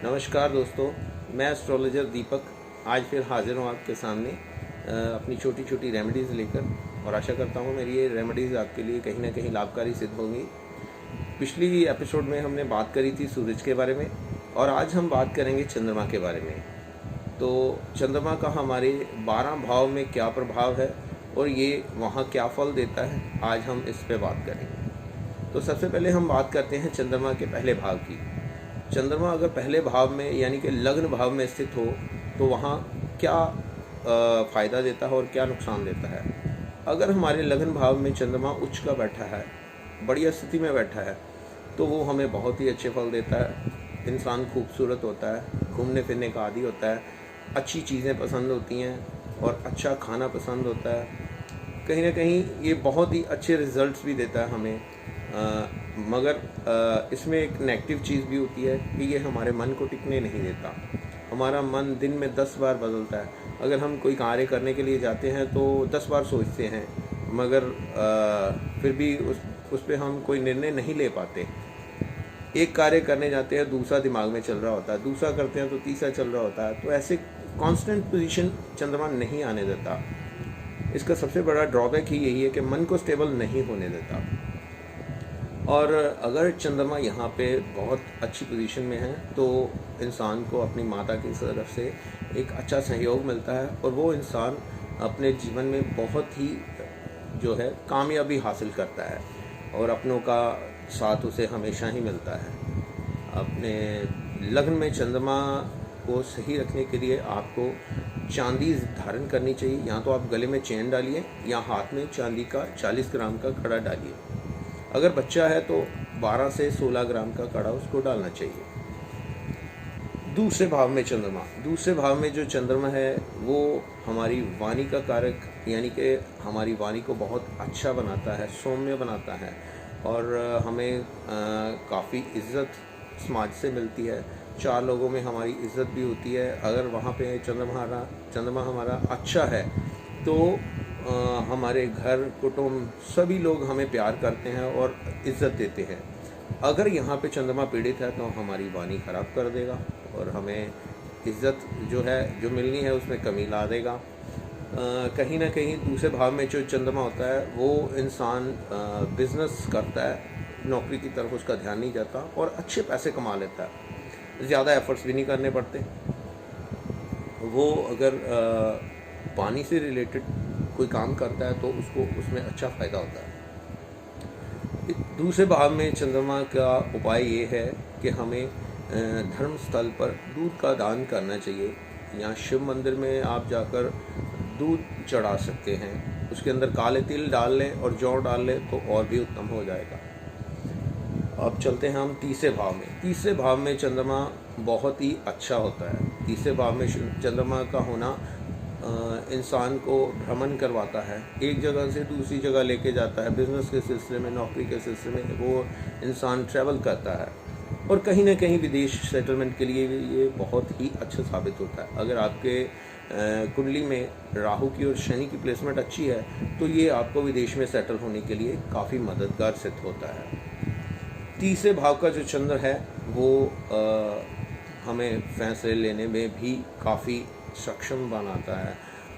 नमस्कार दोस्तों, मैं एस्ट्रोलॉजर दीपक आज फिर हाजिर हूँ आपके सामने अपनी छोटी छोटी रेमेडीज़ लेकर। और आशा करता हूँ मेरी ये रेमेडीज़ आपके लिए कहीं ना कहीं लाभकारी सिद्ध होंगी। पिछली एपिसोड में हमने बात करी थी सूरज के बारे में और आज हम बात करेंगे चंद्रमा के बारे में। तो चंद्रमा का हमारे 12 भाव में क्या प्रभाव है और ये वहाँ क्या फल देता है, आज हम इस पे बात करेंगे। तो सबसे पहले हम बात करते हैं चंद्रमा के पहले भाव की। चंद्रमा अगर पहले भाव में यानी कि लग्न भाव में स्थित हो तो वहाँ क्या फ़ायदा देता है और क्या नुकसान देता है। अगर हमारे लग्न भाव में चंद्रमा उच्च का बैठा है, बढ़िया स्थिति में बैठा है, तो वो हमें बहुत ही अच्छे फल देता है। इंसान खूबसूरत होता है, घूमने फिरने का आदी होता है, अच्छी चीज़ें पसंद होती हैं और अच्छा खाना पसंद होता है। कहीं ना कहीं ये बहुत ही अच्छे रिजल्ट्स भी देता है हमें। मगर इसमें एक नेगेटिव चीज़ भी होती है कि ये हमारे मन को टिकने नहीं देता। हमारा मन दिन में 10 बार बदलता है। अगर हम कोई कार्य करने के लिए जाते हैं तो 10 बार सोचते हैं, मगर फिर भी उस पर हम कोई निर्णय नहीं ले पाते। एक कार्य करने जाते हैं, दूसरा दिमाग में चल रहा होता है, दूसरा करते हैं तो तीसरा चल रहा होता है। तो ऐसे कांस्टेंट पोजीशन चंद्रमा नहीं आने देता। इसका सबसे बड़ा ड्रॉबैक ही यही है कि मन को स्टेबल नहीं होने देता। और अगर चंद्रमा यहाँ पे बहुत अच्छी पोजीशन में है तो इंसान को अपनी माता की तरफ से एक अच्छा सहयोग मिलता है और वो इंसान अपने जीवन में बहुत ही जो है कामयाबी हासिल करता है और अपनों का साथ उसे हमेशा ही मिलता है। अपने लग्न में चंद्रमा को सही रखने के लिए आपको चांदी धारण करनी चाहिए। या तो आप गले में चेन डालिए या हाथ में चांदी का 40 ग्राम का कड़ा डालिए। अगर बच्चा है तो 12 से 16 ग्राम का कड़ा उसको डालना चाहिए। दूसरे भाव में चंद्रमा, दूसरे भाव में जो चंद्रमा है वो हमारी वाणी का कारक, यानी कि हमारी वाणी को बहुत अच्छा बनाता है, सौम्य बनाता है और हमें काफ़ी इज्जत समाज से मिलती है। 4 लोगों में हमारी इज्जत भी होती है। अगर वहाँ पे चंद्रमा हमारा अच्छा है तो हमारे घर कुटुंब सभी लोग हमें प्यार करते हैं और इज्जत देते हैं। अगर यहाँ पे चंद्रमा पीड़ित है तो हमारी वाणी ख़राब कर देगा और हमें इज्जत जो मिलनी है उसमें कमी ला देगा। कहीं ना कहीं दूसरे भाव में जो चंद्रमा होता है वो इंसान बिजनेस करता है, नौकरी की तरफ उसका ध्यान नहीं जाता और अच्छे पैसे कमा लेता है, ज़्यादा एफर्ट्स भी नहीं करने पड़ते। वो अगर पानी से रिलेटेड कोई काम करता है तो उसको उसमें अच्छा फ़ायदा होता है। दूसरे भाव में चंद्रमा का उपाय ये है कि हमें धर्म स्थल पर दूध का दान करना चाहिए। या शिव मंदिर में आप जाकर दूध चढ़ा सकते हैं, उसके अंदर काले तिल डाल लें और जौ डाल लें तो और भी उत्तम हो जाएगा। अब चलते हैं हम तीसरे भाव में। तीसरे भाव में चंद्रमा बहुत ही अच्छा होता है। तीसरे भाव में चंद्रमा का होना इंसान को भ्रमण करवाता है, एक जगह से दूसरी जगह लेके जाता है। बिजनेस के सिलसिले में, नौकरी के सिलसिले में वो इंसान ट्रैवल करता है और कहीं ना कहीं विदेश सेटलमेंट के लिए भी ये बहुत ही अच्छा साबित होता है। अगर आपके कुंडली में राहु की और शनि की प्लेसमेंट अच्छी है तो ये आपको विदेश में सेटल होने के लिए काफ़ी मददगार सिद्ध होता है। तीसरे भाव का जो चंद्र है वो हमें फैसले लेने में भी काफ़ी सक्षम बनाता है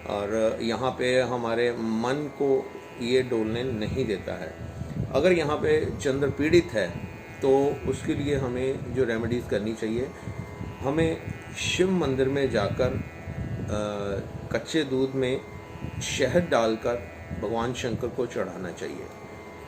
और यहाँ पे हमारे मन को ये डोलने नहीं देता है। अगर यहाँ पे चंद्र पीड़ित है तो उसके लिए हमें जो रेमेडीज़ करनी चाहिए, हमें शिव मंदिर में जाकर कच्चे दूध में शहद डालकर भगवान शंकर को चढ़ाना चाहिए।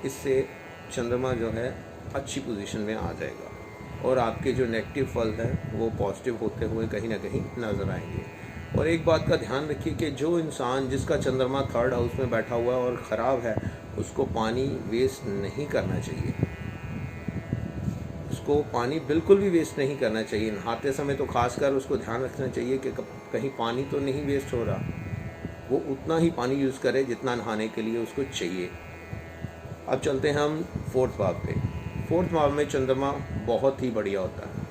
इससे चंद्रमा जो है अच्छी पोजीशन में आ जाएगा और आपके जो नेगेटिव फल हैं वो पॉजिटिव होते हुए कहीं ना कहीं नज़र आएंगे। और एक बात का ध्यान रखिए कि जो इंसान जिसका चंद्रमा 3rd हाउस में बैठा हुआ है और ख़राब है, उसको पानी वेस्ट नहीं करना चाहिए। उसको पानी बिल्कुल भी वेस्ट नहीं करना चाहिए। नहाते समय तो खासकर उसको ध्यान रखना चाहिए कि कहीं पानी तो नहीं वेस्ट हो रहा। वो उतना ही पानी यूज़ करे जितना नहाने के लिए उसको चाहिए। अब चलते हैं हम 4th भाव पे। 4th भाव में चंद्रमा बहुत ही बढ़िया होता है।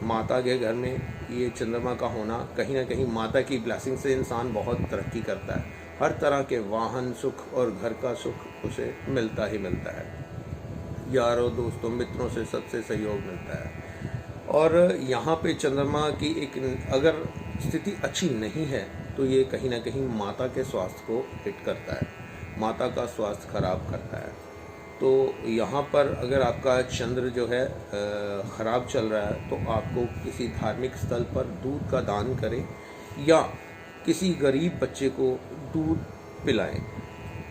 माता के घर में ये चंद्रमा का होना कहीं ना कहीं माता की ब्लेसिंग से इंसान बहुत तरक्की करता है। हर तरह के वाहन सुख और घर का सुख उसे मिलता ही मिलता है। यारों दोस्तों मित्रों से सबसे सहयोग मिलता है और यहाँ पे चंद्रमा की एक अगर स्थिति अच्छी नहीं है तो ये कहीं ना कहीं माता के स्वास्थ्य को हिट करता है, माता का स्वास्थ्य खराब करता है। तो यहाँ पर अगर आपका चंद्र जो है ख़राब चल रहा है तो आपको किसी धार्मिक स्थल पर दूध का दान करें या किसी गरीब बच्चे को दूध पिलाएं।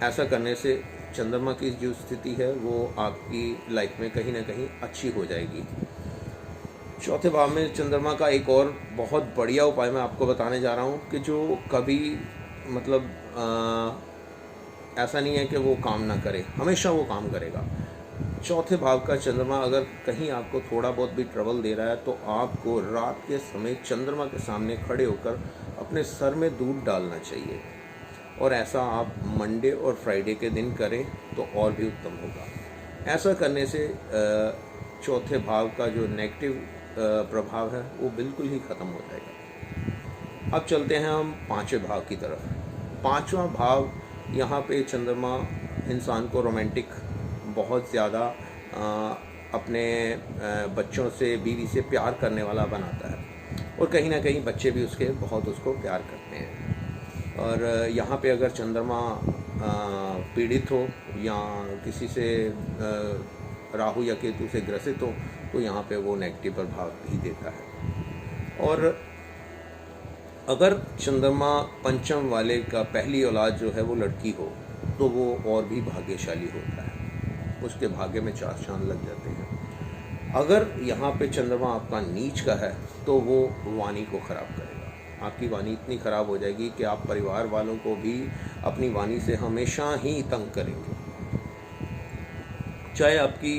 ऐसा करने से चंद्रमा की जो स्थिति है वो आपकी लाइफ में कहीं ना कहीं अच्छी हो जाएगी। चौथे भाव में चंद्रमा का एक और बहुत बढ़िया उपाय मैं आपको बताने जा रहा हूँ कि जो कभी मतलब ऐसा नहीं है कि वो काम ना करे, हमेशा वो काम करेगा। चौथे भाव का चंद्रमा अगर कहीं आपको थोड़ा बहुत भी ट्रबल दे रहा है तो आपको रात के समय चंद्रमा के सामने खड़े होकर अपने सर में दूध डालना चाहिए, और ऐसा आप मंडे और फ्राइडे के दिन करें तो और भी उत्तम होगा। ऐसा करने से चौथे भाव का जो नेगेटिव प्रभाव है वो बिल्कुल ही ख़त्म हो जाएगा। अब चलते हैं हम पांचवें भाव की तरफ। पांचवा भाव, यहाँ पे चंद्रमा इंसान को रोमांटिक बहुत ज़्यादा अपने बच्चों से, बीवी से प्यार करने वाला बनाता है, और कहीं ना कहीं बच्चे भी उसके बहुत उसको प्यार करते हैं। और यहाँ पे अगर चंद्रमा पीड़ित हो या किसी से राहु या केतु से ग्रसित हो तो यहाँ पे वो नेगेटिव प्रभाव भी देता है। और अगर चंद्रमा पंचम वाले का पहली औलाद जो है वो लड़की हो तो वो और भी भाग्यशाली होता है, उसके भाग्य में चार चांद लग जाते हैं। अगर यहाँ पे चंद्रमा आपका नीच का है तो वो वाणी को ख़राब करेगा, आपकी वाणी इतनी ख़राब हो जाएगी कि आप परिवार वालों को भी अपनी वाणी से हमेशा ही तंग करेंगे। चाहे आपकी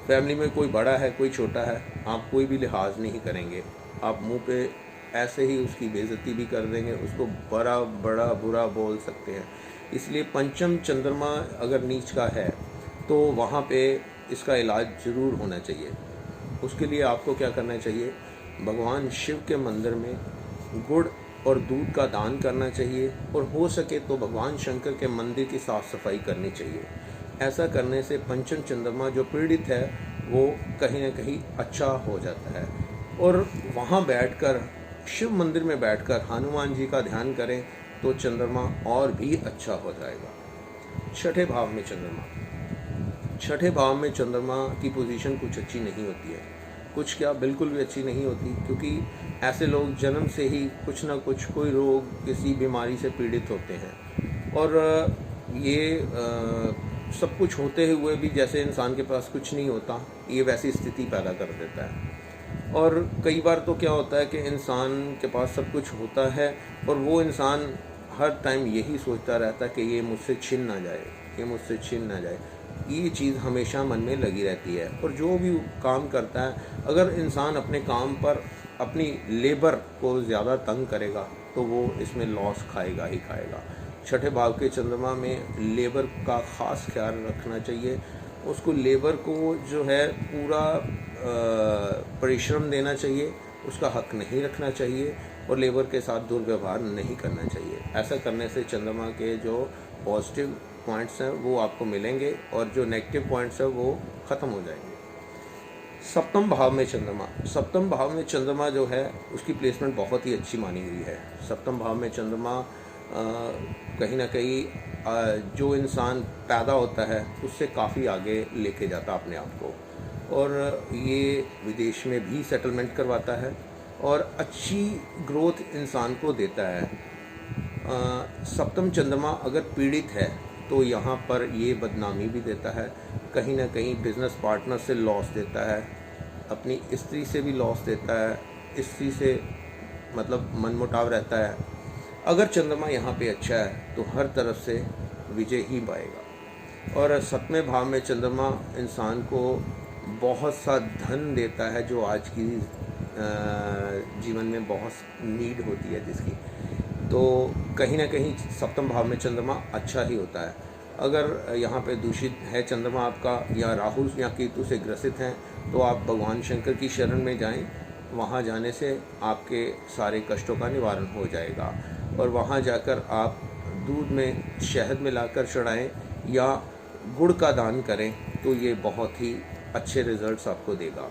फैमिली में कोई बड़ा है कोई छोटा है, आप कोई भी लिहाज नहीं करेंगे, आप मुंह पे ऐसे ही उसकी बेइज्जती भी कर देंगे, उसको बड़ा बुरा बोल सकते हैं। इसलिए पंचम चंद्रमा अगर नीच का है तो वहाँ पे इसका इलाज ज़रूर होना चाहिए। उसके लिए आपको क्या करना चाहिए, भगवान शिव के मंदिर में गुड़ और दूध का दान करना चाहिए, और हो सके तो भगवान शंकर के मंदिर की साफ़ सफाई करनी चाहिए। ऐसा करने से पंचम चंद्रमा जो पीड़ित है वो कहीं ना कहीं अच्छा हो जाता है। और वहाँ बैठकर, शिव मंदिर में बैठकर हनुमान जी का ध्यान करें तो चंद्रमा और भी अच्छा हो जाएगा। छठे भाव में चंद्रमा, छठे भाव में चंद्रमा की पोजीशन कुछ अच्छी नहीं होती है, कुछ क्या बिल्कुल भी अच्छी नहीं होती, क्योंकि ऐसे लोग जन्म से ही कुछ ना कुछ कोई रोग, किसी बीमारी से पीड़ित होते हैं। और ये सब कुछ होते हुए भी जैसे इंसान के पास कुछ नहीं होता, ये वैसी स्थिति पैदा कर देता है। और कई बार तो क्या होता है कि इंसान के पास सब कुछ होता है और वो इंसान हर टाइम यही सोचता रहता है कि ये मुझसे छिन ना जाए, ये मुझसे छिन ना जाए। ये चीज़ हमेशा मन में लगी रहती है। और जो भी काम करता है, अगर इंसान अपने काम पर अपनी लेबर को ज़्यादा तंग करेगा तो वो इसमें लॉस खाएगा ही खाएगा। छठे भाव के चंद्रमा में लेबर का ख़ास ख्याल रखना चाहिए, उसको लेबर को जो है पूरा परिश्रम देना चाहिए, उसका हक नहीं रखना चाहिए और लेबर के साथ दुर्व्यवहार नहीं करना चाहिए। ऐसा करने से चंद्रमा के जो पॉजिटिव पॉइंट्स हैं वो आपको मिलेंगे और जो नेगेटिव पॉइंट्स हैं वो ख़त्म हो जाएंगे। सप्तम भाव में चंद्रमा, सप्तम भाव में चंद्रमा जो है उसकी प्लेसमेंट बहुत ही अच्छी मानी गई है। सप्तम भाव में चंद्रमा कहीं ना कहीं जो इंसान पैदा होता है उससे काफ़ी आगे लेके जाता अपने आप को, और ये विदेश में भी सेटलमेंट करवाता है और अच्छी ग्रोथ इंसान को देता है। सप्तम चंद्रमा अगर पीड़ित है तो यहाँ पर ये बदनामी भी देता है, कहीं ना कहीं बिजनेस पार्टनर से लॉस देता है, अपनी स्त्री से भी लॉस देता है, स्त्री से मतलब मनमुटाव रहता है। अगर चंद्रमा यहाँ पे अच्छा है तो हर तरफ से विजय ही पाएगा। और सप्तमें भाव में चंद्रमा इंसान को बहुत सा धन देता है जो आज की जीवन में बहुत नीड होती है जिसकी, तो कहीं ना कहीं सप्तम भाव में चंद्रमा अच्छा ही होता है। अगर यहाँ पे दूषित है चंद्रमा आपका या राहु या केतु से ग्रसित हैं तो आप भगवान शंकर की शरण में जाएं, वहाँ जाने से आपके सारे कष्टों का निवारण हो जाएगा। और वहाँ जाकर आप दूध में शहद मिलाकर चढ़ाएं या गुड़ का दान करें तो ये बहुत ही अच्छे रिजल्ट्स आपको देगा।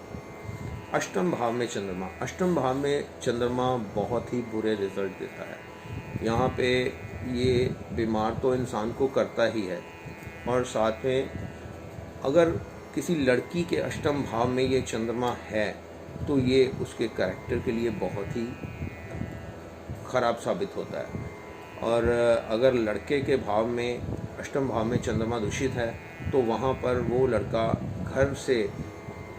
अष्टम भाव में चंद्रमा, अष्टम भाव में चंद्रमा बहुत ही बुरे रिजल्ट देता है। यहाँ पे ये बीमार तो इंसान को करता ही है, और साथ में अगर किसी लड़की के अष्टम भाव में ये चंद्रमा है तो ये उसके कैरेक्टर के लिए बहुत ही ख़राब साबित होता है। और अगर लड़के के भाव में, अष्टम भाव में चंद्रमा दूषित है तो वहाँ पर वो लड़का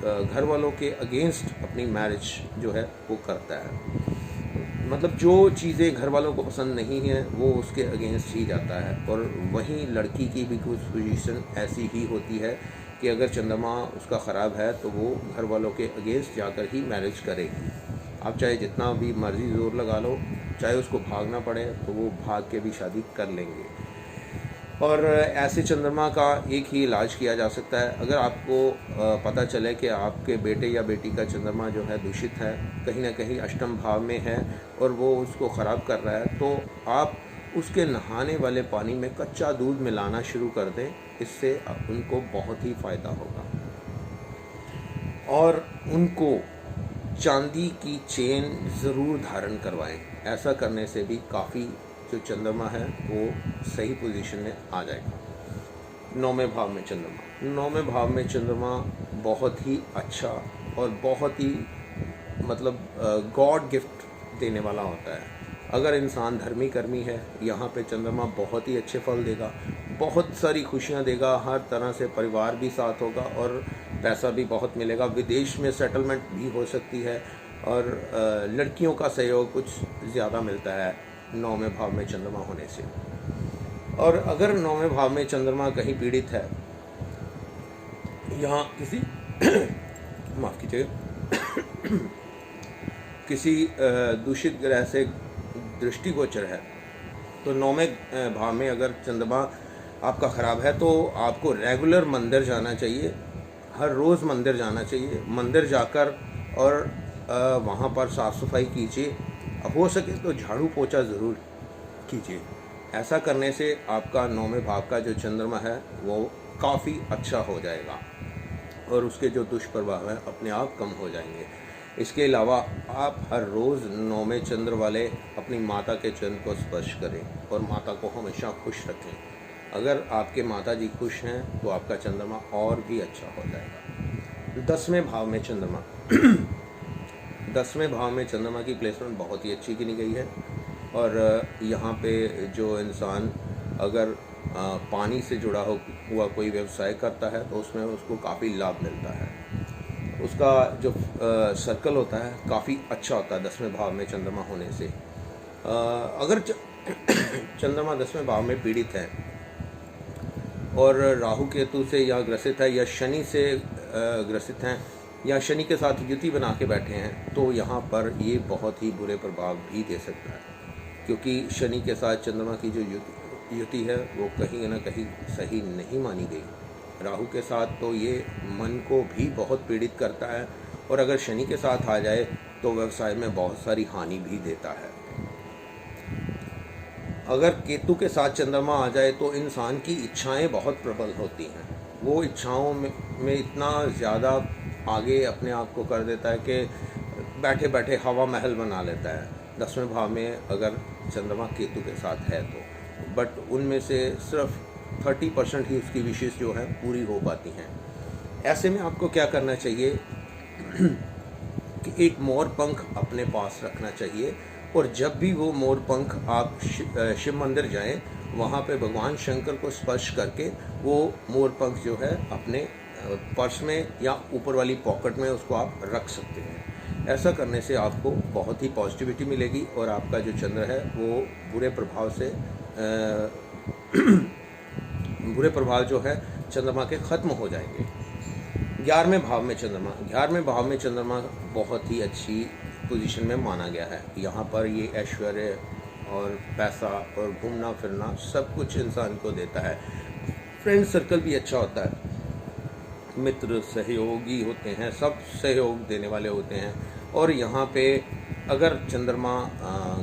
घर वालों के अगेंस्ट अपनी मैरिज जो है वो करता है। मतलब जो चीज़ें घर वालों को पसंद नहीं है वो उसके अगेंस्ट ही जाता है। और वहीं लड़की की भी कुछ पोजीशन ऐसी ही होती है कि अगर चंद्रमा उसका ख़राब है तो वो घर वालों के अगेंस्ट जाकर ही मैरिज करेगी। आप चाहे जितना भी मर्ज़ी ज़ोर लगा लो, चाहे उसको भागना पड़े तो वो भाग के भी शादी कर लेंगे। और ऐसे चंद्रमा का एक ही इलाज किया जा सकता है। अगर आपको पता चले कि आपके बेटे या बेटी का चंद्रमा जो है दूषित है, कहीं ना कहीं अष्टम भाव में है और वो उसको ख़राब कर रहा है, तो आप उसके नहाने वाले पानी में कच्चा दूध मिलाना शुरू कर दें। इससे उनको बहुत ही फ़ायदा होगा। और उनको चांदी की चेन ज़रूर धारण करवाएं। ऐसा करने से भी काफ़ी जो चंद्रमा है वो सही पोजीशन में आ जाएगा। नौवें भाव में चंद्रमा, नौवें भाव में चंद्रमा बहुत ही अच्छा और बहुत ही मतलब गॉड गिफ्ट देने वाला होता है। अगर इंसान धर्मी कर्मी है, यहाँ पे चंद्रमा बहुत ही अच्छे फल देगा, बहुत सारी खुशियाँ देगा, हर तरह से परिवार भी साथ होगा और पैसा भी बहुत मिलेगा। विदेश में सेटलमेंट भी हो सकती है और लड़कियों का सहयोग कुछ ज़्यादा मिलता है नौवें भाव में चंद्रमा होने से। और अगर नौवें भाव में चंद्रमा कहीं पीड़ित है, यहाँ किसी माफ़ कीजिएगा किसी दूषित ग्रह से दृष्टिगोचर है, तो नौवें भाव में अगर चंद्रमा आपका ख़राब है तो आपको रेगुलर मंदिर जाना चाहिए। हर रोज़ मंदिर जाना चाहिए। मंदिर जाकर और वहाँ पर साफ़ सफाई कीजिए। हो सके तो झाड़ू पोछा ज़रूर कीजिए। ऐसा करने से आपका नौवें भाव का जो चंद्रमा है वो काफ़ी अच्छा हो जाएगा और उसके जो दुष्प्रभाव हैं अपने आप कम हो जाएंगे। इसके अलावा आप हर रोज़ नौवें चंद्र वाले अपनी माता के चंद्र को स्पर्श करें और माता को हमेशा खुश रखें। अगर आपके माता जी खुश हैं तो आपका चंद्रमा और भी अच्छा हो जाएगा। 10वें भाव में चंद्रमा 10वें भाव में चंद्रमा की प्लेसमेंट बहुत ही अच्छी गिनी गई है। और यहाँ पे जो इंसान अगर पानी से जुड़ा हुआ कोई व्यवसाय करता है तो उसमें उसको काफ़ी लाभ मिलता है। उसका जो सर्कल होता है काफ़ी अच्छा होता है 10वें भाव में चंद्रमा होने से। अगर चंद्रमा 10वें भाव में पीड़ित है और राहु केतु से या ग्रसित है या शनि से ग्रसित हैं या शनि के साथ युति बना के बैठे हैं, तो यहाँ पर ये बहुत ही बुरे प्रभाव भी दे सकता है। क्योंकि शनि के साथ चंद्रमा की जो युति है वो कहीं ना कहीं सही नहीं मानी गई। राहु के साथ तो ये मन को भी बहुत पीड़ित करता है और अगर शनि के साथ आ जाए तो व्यवसाय में बहुत सारी हानि भी देता है। अगर केतु के साथ चंद्रमा आ जाए तो इंसान की इच्छाएं बहुत प्रबल होती हैं। वो इच्छाओं में इतना ज़्यादा आगे अपने आप को कर देता है कि बैठे बैठे हवा महल बना लेता है। 10वें भाव में अगर चंद्रमा केतु के साथ है तो, बट उनमें से सिर्फ 30% ही उसकी विशेष जो है पूरी हो पाती हैं। ऐसे में आपको क्या करना चाहिए कि एक मोर पंख अपने पास रखना चाहिए और जब भी वो मोर पंख आप शिव मंदिर जाएं, वहाँ पे भगवान शंकर को स्पर्श करके वो मोर पंख जो है अपने पर्स में या ऊपर वाली पॉकेट में उसको आप रख सकते हैं। ऐसा करने से आपको बहुत ही पॉजिटिविटी मिलेगी और आपका जो चंद्र है वो बुरे प्रभाव जो है चंद्रमा के ख़त्म हो जाएंगे। 11वें भाव में चंद्रमा 11वें भाव में चंद्रमा बहुत ही अच्छी पोजीशन में माना गया है। यहाँ पर ये ऐश्वर्य और पैसा और घूमना फिरना सब कुछ इंसान को देता है। फ्रेंड सर्कल भी अच्छा होता है, मित्र सहयोगी होते हैं, सब सहयोग देने वाले होते हैं। और यहाँ पे अगर चंद्रमा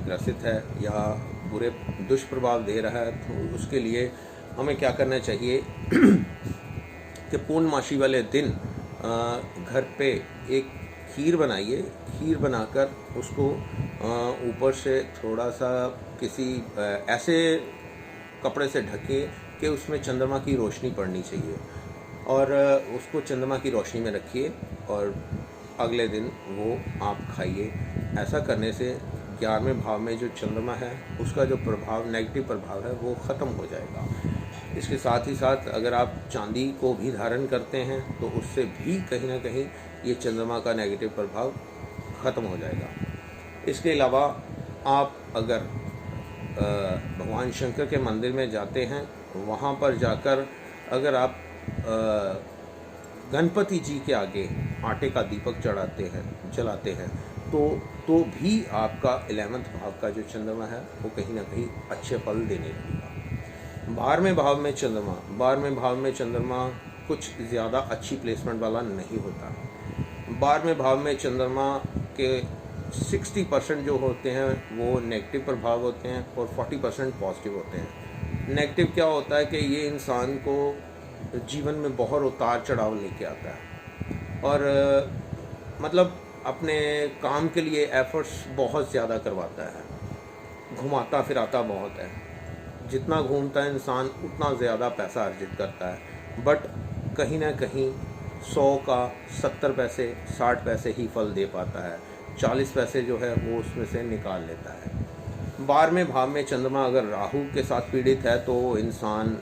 ग्रसित है या बुरे दुष्प्रभाव दे रहा है तो उसके लिए हमें क्या करना चाहिए कि पूर्णमासी वाले दिन घर पे एक खीर बनाइए। खीर बनाकर उसको ऊपर से थोड़ा सा किसी ऐसे कपड़े से ढके कि उसमें चंद्रमा की रोशनी पड़नी चाहिए, और उसको चंद्रमा की रोशनी में रखिए और अगले दिन वो आप खाइए। ऐसा करने से 11वें भाव में जो चंद्रमा है उसका जो प्रभाव, नेगेटिव प्रभाव है, वो ख़त्म हो जाएगा। इसके साथ ही साथ अगर आप चांदी को भी धारण करते हैं तो उससे भी कहीं ना कहीं ये चंद्रमा का नेगेटिव प्रभाव ख़त्म हो जाएगा। इसके अलावा आप अगर भगवान शंकर के मंदिर में जाते हैं, वहाँ पर जाकर अगर आप गणपति जी के आगे आटे का दीपक जलाते हैं तो भी आपका 11वें भाव का जो चंद्रमा है वो कहीं ना कहीं अच्छे फल देने लगेगा। 12वें भाव में चंद्रमा कुछ ज़्यादा अच्छी प्लेसमेंट वाला नहीं होता। 12वें भाव में चंद्रमा के 60% जो होते हैं वो नेगेटिव प्रभाव होते हैं और 40% पॉजिटिव होते हैं। नेगेटिव क्या होता है कि ये इंसान को जीवन में बहुत उतार चढ़ाव लेके आता है, और मतलब अपने काम के लिए एफर्ट्स बहुत ज़्यादा करवाता है, घुमाता फिराता बहुत है। जितना घूमता है इंसान उतना ज़्यादा पैसा अर्जित करता है, बट कहीं ना कहीं 100 का 70 पैसे 60 पैसे ही फल दे पाता है, 40 पैसे जो है वो उसमें से निकाल लेता है। 12वें भाव में चंद्रमा अगर राहु के साथ पीड़ित है तो इंसान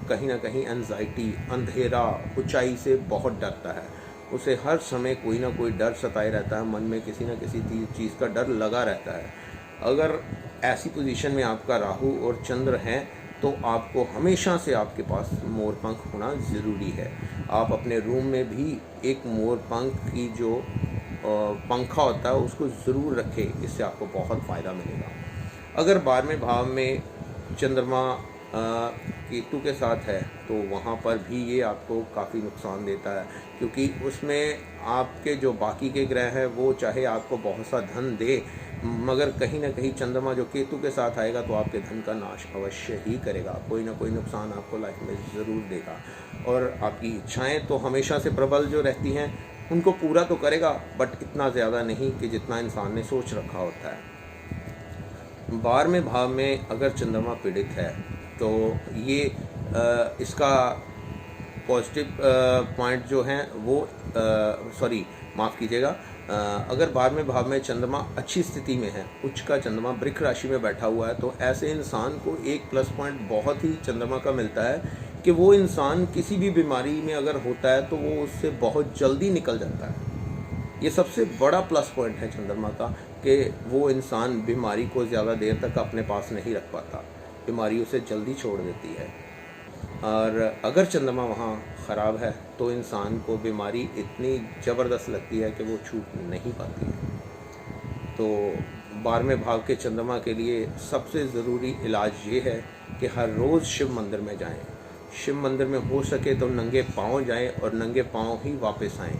कहीं ना कहीं एंजाइटी, अंधेरा, ऊंचाई से बहुत डरता है। उसे हर समय कोई ना कोई डर सताए रहता है, मन में किसी न किसी चीज़ का डर लगा रहता है। अगर ऐसी पोजीशन में आपका राहु और चंद्र हैं तो आपको हमेशा से आपके पास मोर पंख होना ज़रूरी है। आप अपने रूम में भी एक मोर पंख की जो पंखा होता है उसको ज़रूर रखें, इससे आपको बहुत फ़ायदा मिलेगा। अगर 12वें भाव में चंद्रमा केतु के साथ है तो वहाँ पर भी ये आपको काफ़ी नुकसान देता है, क्योंकि उसमें आपके जो बाकी के ग्रह हैं वो चाहे आपको बहुत सा धन दे, मगर कहीं ना कहीं चंद्रमा जो केतु के साथ आएगा तो आपके धन का नाश अवश्य ही करेगा, कोई ना कोई नुकसान आपको लाइफ में ज़रूर देगा। और आपकी इच्छाएं तो हमेशा से प्रबल जो रहती हैं उनको पूरा तो करेगा, बट इतना ज़्यादा नहीं कि जितना इंसान ने सोच रखा होता है। 12वें भाव में अगर चंद्रमा पीड़ित है तो ये इसका पॉजिटिव पॉइंट जो हैं वो माफ़ कीजिएगा, अगर 12वें भाव में चंद्रमा अच्छी स्थिति में है, उच्च का चंद्रमा वृक्ष राशि में बैठा हुआ है, तो ऐसे इंसान को एक प्लस पॉइंट बहुत ही चंद्रमा का मिलता है कि वो इंसान किसी भी बीमारी में अगर होता है तो वो उससे बहुत जल्दी निकल जाता है। ये सबसे बड़ा प्लस पॉइंट है चंद्रमा का कि वो इंसान बीमारी को ज़्यादा देर तक अपने पास नहीं रख पाता, बीमारी उसे जल्दी छोड़ देती है। और अगर चंद्रमा वहाँ ख़राब है तो इंसान को बीमारी इतनी ज़बरदस्त लगती है कि वो छूट नहीं पाती है। तो 12वें भाव के चंद्रमा के लिए सबसे ज़रूरी इलाज ये है कि हर रोज़ शिव मंदिर में जाएं। शिव मंदिर में हो सके तो नंगे पाँव जाएं और नंगे पाँव ही वापस आएं,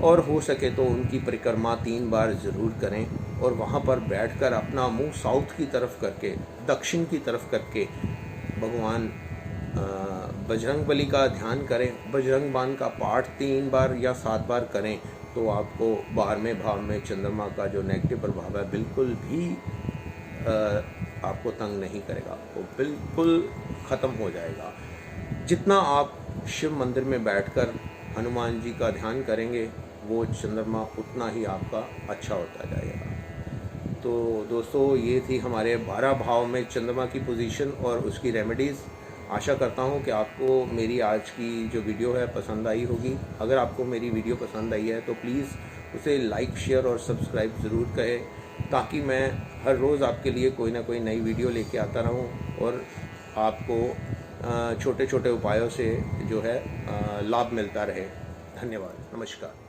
और हो सके तो उनकी परिक्रमा 3 बार ज़रूर करें, और वहाँ पर बैठकर अपना मुंह साउथ की तरफ करके, दक्षिण की तरफ करके भगवान बजरंग बली का ध्यान करें। बजरंग बाण का पाठ 3 बार या 7 बार करें तो आपको 12वें भाव में चंद्रमा का जो नेगेटिव प्रभाव है बिल्कुल भी आपको तंग नहीं करेगा, वो बिल्कुल ख़त्म हो जाएगा। जितना आप शिव मंदिर में बैठकर हनुमान जी का ध्यान करेंगे वो चंद्रमा उतना ही आपका अच्छा होता जाएगा। तो दोस्तों, ये थी हमारे 12 भाव में चंद्रमा की पोजीशन और उसकी रेमेडीज़। आशा करता हूँ कि आपको मेरी आज की जो वीडियो है पसंद आई होगी। अगर आपको मेरी वीडियो पसंद आई है तो प्लीज़ उसे लाइक, शेयर और सब्सक्राइब ज़रूर करें, ताकि मैं हर रोज़ आपके लिए कोई ना कोई नई वीडियो लेके आता रहूँ और आपको छोटे छोटे उपायों से जो है लाभ मिलता रहे। धन्यवाद, नमस्कार।